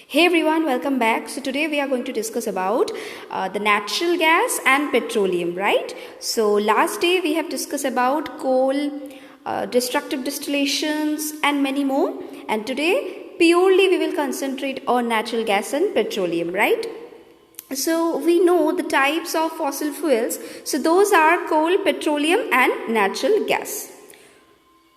Hey everyone, welcome back. So today we are going to discuss about the natural gas and petroleum, right? So last day we have discussed about coal, destructive distillations and many more. And today purely we will concentrate on natural gas and petroleum, right? So we know the types of fossil fuels. So those are coal, petroleum and natural gas.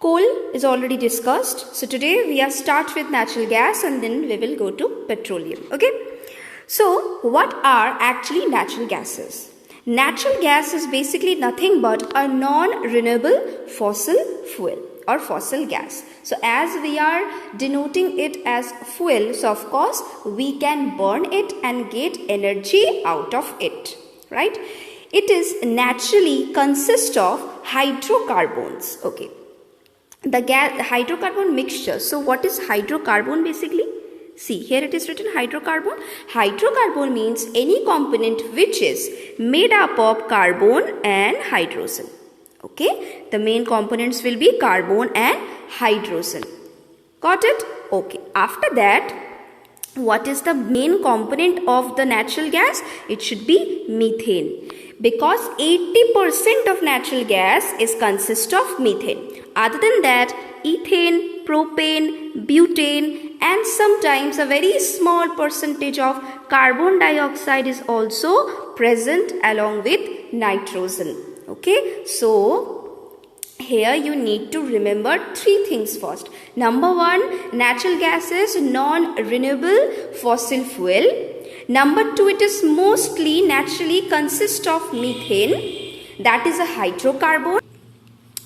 Coal is already discussed. So today we are start with natural gas and then we will go to petroleum. Okay. So what are actually natural gases? Natural gas is basically nothing but a non-renewable fossil fuel or fossil gas. So as we are denoting it as fuel, so of course we can burn it and get energy out of it, right? It is naturally consists of hydrocarbons. Okay. The hydrocarbon mixture. So what is hydrocarbon basically? See, here it is written hydrocarbon. Hydrocarbon means any component which is made up of carbon and hydrogen. Okay, the main components will be carbon and hydrogen. Got it? Okay, after that, what is the main component of the natural gas? It should be methane, because 80% of natural gas is consist of methane. Other than that, ethane, propane, butane and sometimes a very small percentage of carbon dioxide is also present along with nitrogen. Okay, so here you need to remember three things first. Number one, natural gas is non-renewable fossil fuel. Number two, it is mostly naturally consists of methane, that is a hydrocarbon.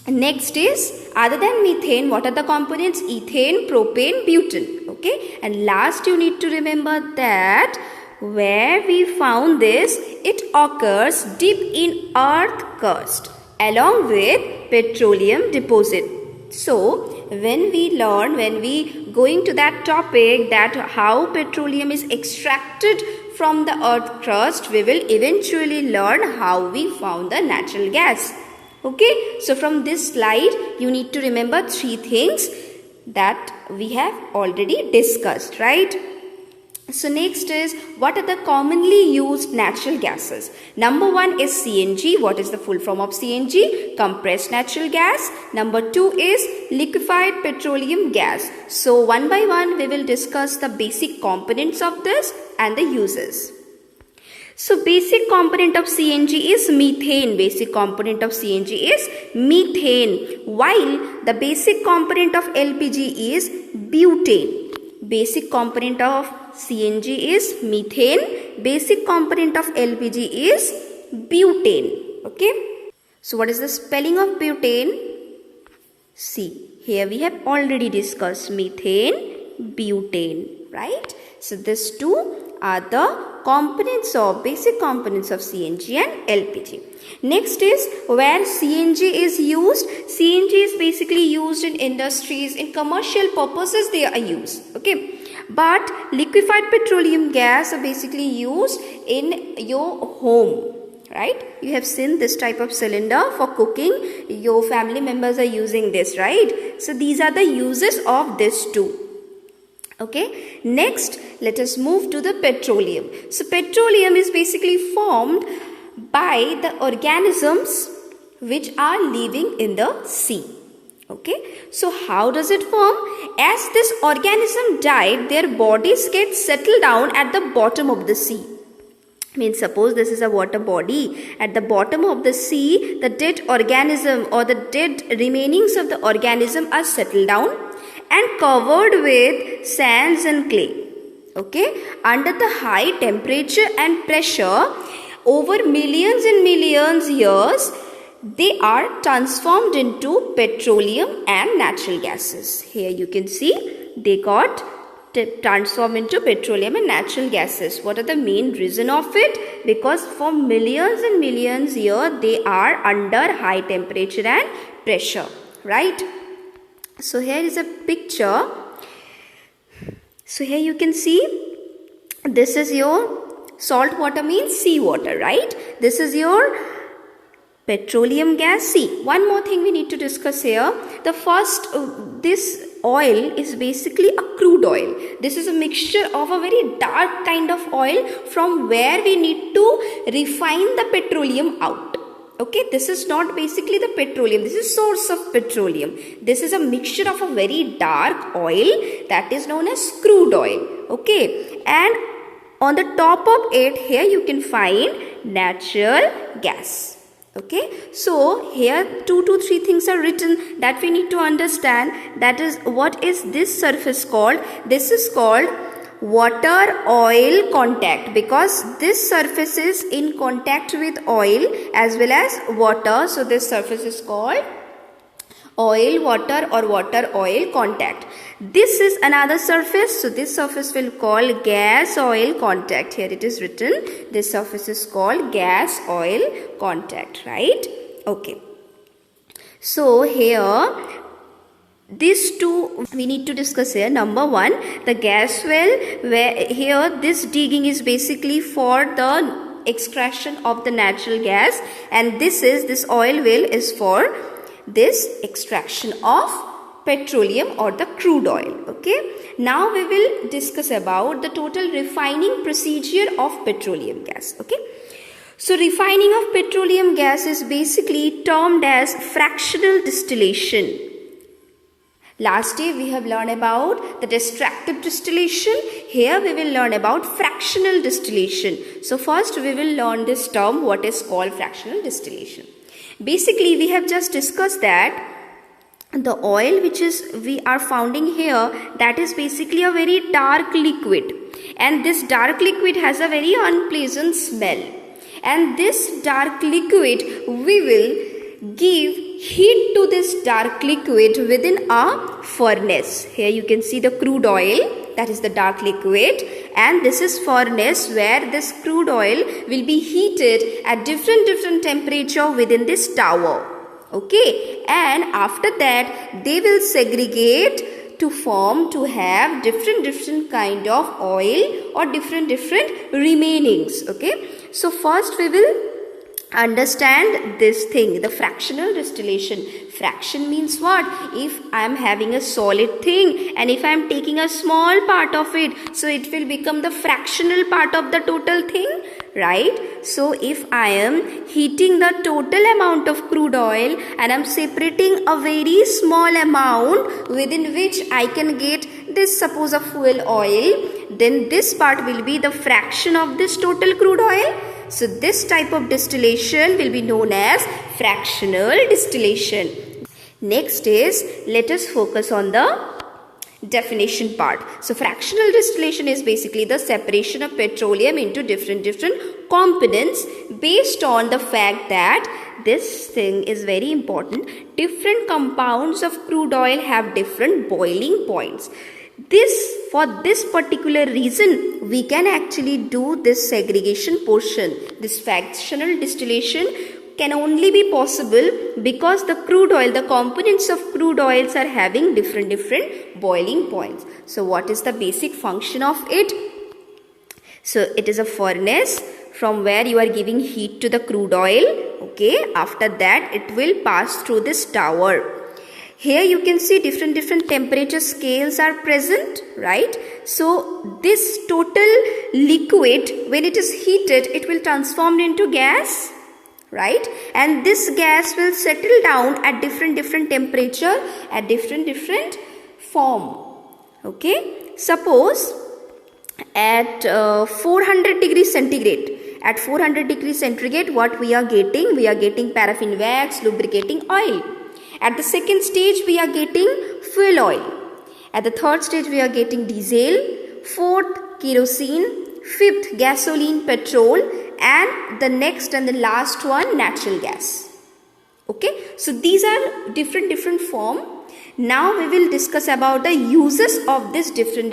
Next is, other than methane, what are the components? Ethane, propane, butane. Okay, and last you need to remember that where we found this, it occurs deep in earth crust along with petroleum deposit. So when we going to that topic, that how petroleum is extracted from the earth crust, we will eventually learn how we found the natural gas. Okay, so from this slide you need to remember three things that we have already discussed, right? So next is, what are the commonly used natural gases? Number one is CNG. What is the full form of CNG? Compressed natural gas. Number two is liquefied petroleum gas. So one by one we will discuss the basic components of this and the uses. So basic component of CNG is methane. Basic component of CNG is methane, while the basic component of LPG is butane. Basic component of CNG is methane. Basic component of LPG is butane. Okay. So what is the spelling of butane? See, here we have already discussed methane, butane, right? So these two are the basic components of CNG and LPG. Next is where CNG is used. CNG is basically used in industries, in commercial purposes they are used. Okay, but liquefied petroleum gas are basically used in your home, right? You have seen this type of cylinder for cooking. Your family members are using this, right? So these are the uses of this too. Okay, next let us move to the petroleum. So petroleum is basically formed by the organisms which are living in the sea. Okay, so how does it form? As this organism died, their bodies get settled down at the bottom of the sea. Means suppose this is a water body. At the bottom of the sea, the dead organism or the dead remainings of the organism are settled down and covered with sands and clay. Okay, under the high temperature and pressure, over millions and millions years, they are transformed into petroleum and natural gases. Here you can see they got transformed into petroleum and natural gases. What are the main reason of it? Because for millions and millions years they are under high temperature and pressure, right? So here is a picture. So here you can see this is your salt water, means sea water, right? This is your petroleum gas. See, one more thing we need to discuss here. The first, this oil is basically a crude oil. This is a mixture of a very dark kind of oil from where we need to refine the petroleum out. Okay, this is not basically the petroleum. This is source of petroleum. This is a mixture of a very dark oil that is known as crude oil. Okay, and on the top of it, here you can find natural gas. Okay, so here 2 to 3 things are written that we need to understand. That is, what is this surface called? This is called water oil contact, because this surface is in contact with oil as well as water. So this surface is called oil water or water oil contact. This is another surface. So this surface will call gas oil contact. Here it is written. This surface is called gas oil contact, right? Okay. So here these two we need to discuss here. Number one, the gas well, where here this digging is basically for the extraction of the natural gas, and this oil well is for this extraction of petroleum or the crude oil. Okay, now we will discuss about the total refining procedure of petroleum gas. Okay, so refining of petroleum gas is basically termed as fractional distillation. Last day we have learned about the destructive distillation. Here we will learn about fractional distillation. So first we will learn this term, what is called fractional distillation. Basically we have just discussed that the oil which we are finding here, that is basically a very dark liquid, and this dark liquid has a very unpleasant smell, and this dark liquid we will give heat to this dark liquid within a furnace. Here you can see the crude oil, that is the dark liquid, and this is furnace where this crude oil will be heated at different temperature within this tower. Okay, and after that they will segregate to have different kind of oil or different remainings. Okay, so first we will understand this thing, the fractional distillation. Fraction means what? If I am having a solid thing and if I am taking a small part of it, so it will become the fractional part of the total thing, right? So if I am heating the total amount of crude oil and I am separating a very small amount within which I can get this, suppose a fuel oil, then this part will be the fraction of this total crude oil. So this type of distillation will be known as fractional distillation. Next is, let us focus on the definition part. So fractional distillation is basically the separation of petroleum into different components based on the fact that this thing is very important. Different compounds of crude oil have different boiling points. For this particular reason, we can actually do this segregation portion. This fractional distillation can only be possible because the crude oil, the components of crude oils are having different boiling points. So what is the basic function of it? So it is a furnace from where you are giving heat to the crude oil. Okay, after that it will pass through this tower. Here you can see different temperature scales are present, right? So this total liquid, when it is heated, it will transform into gas, right? And this gas will settle down at different temperature, at different form. Okay, suppose at 400 degrees centigrade. At 400 degrees centigrade, what we are getting? We are getting paraffin wax, lubricating oil. At the second stage, we are getting fuel oil. At the third stage, we are getting diesel. Fourth, kerosene. Fifth, gasoline, petrol. And the next and the last one, natural gas. Okay, so these are different form. Now we will discuss about the uses of this different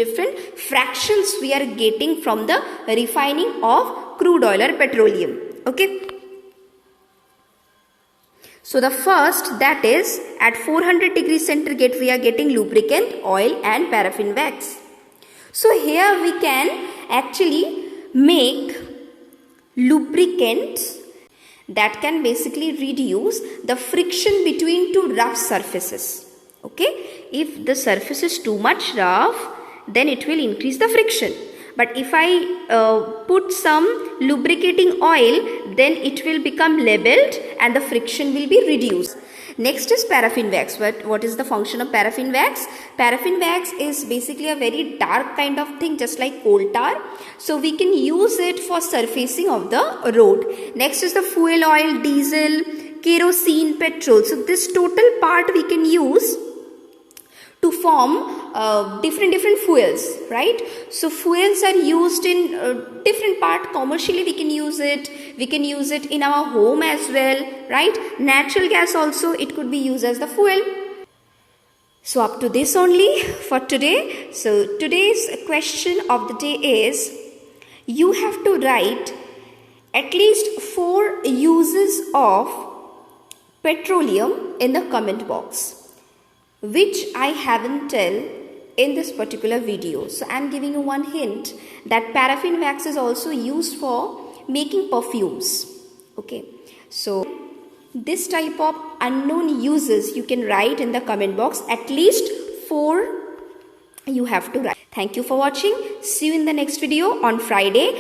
fractions we are getting from the refining of crude oil or petroleum. Okay. So the first, that is at 400 degrees centigrade we are getting lubricant, oil and paraffin wax. So here we can actually make lubricants that can basically reduce the friction between two rough surfaces. Okay, if the surface is too much rough, then it will increase the friction. But if I put some lubricating oil, then it will become leveled and the friction will be reduced. Next is paraffin wax. What is the function of paraffin wax? Paraffin wax is basically a very dark kind of thing, just like coal tar. So we can use it for surfacing of the road. Next is the fuel oil, diesel, kerosene, petrol. So this total part we can use to form different fuels, right? So fuels are used in different part. Commercially we can use it in our home as well, right? Natural gas also, it could be used as the fuel. So up to this only for today. So today's question of the day is, you have to write at least 4 uses of petroleum in the comment box, which I haven't tell in this particular video. So I am giving you one hint that paraffin wax is also used for making perfumes. Okay, so this type of unknown uses you can write in the comment box. At least 4 you have to write. Thank you for watching. See you in the next video on Friday.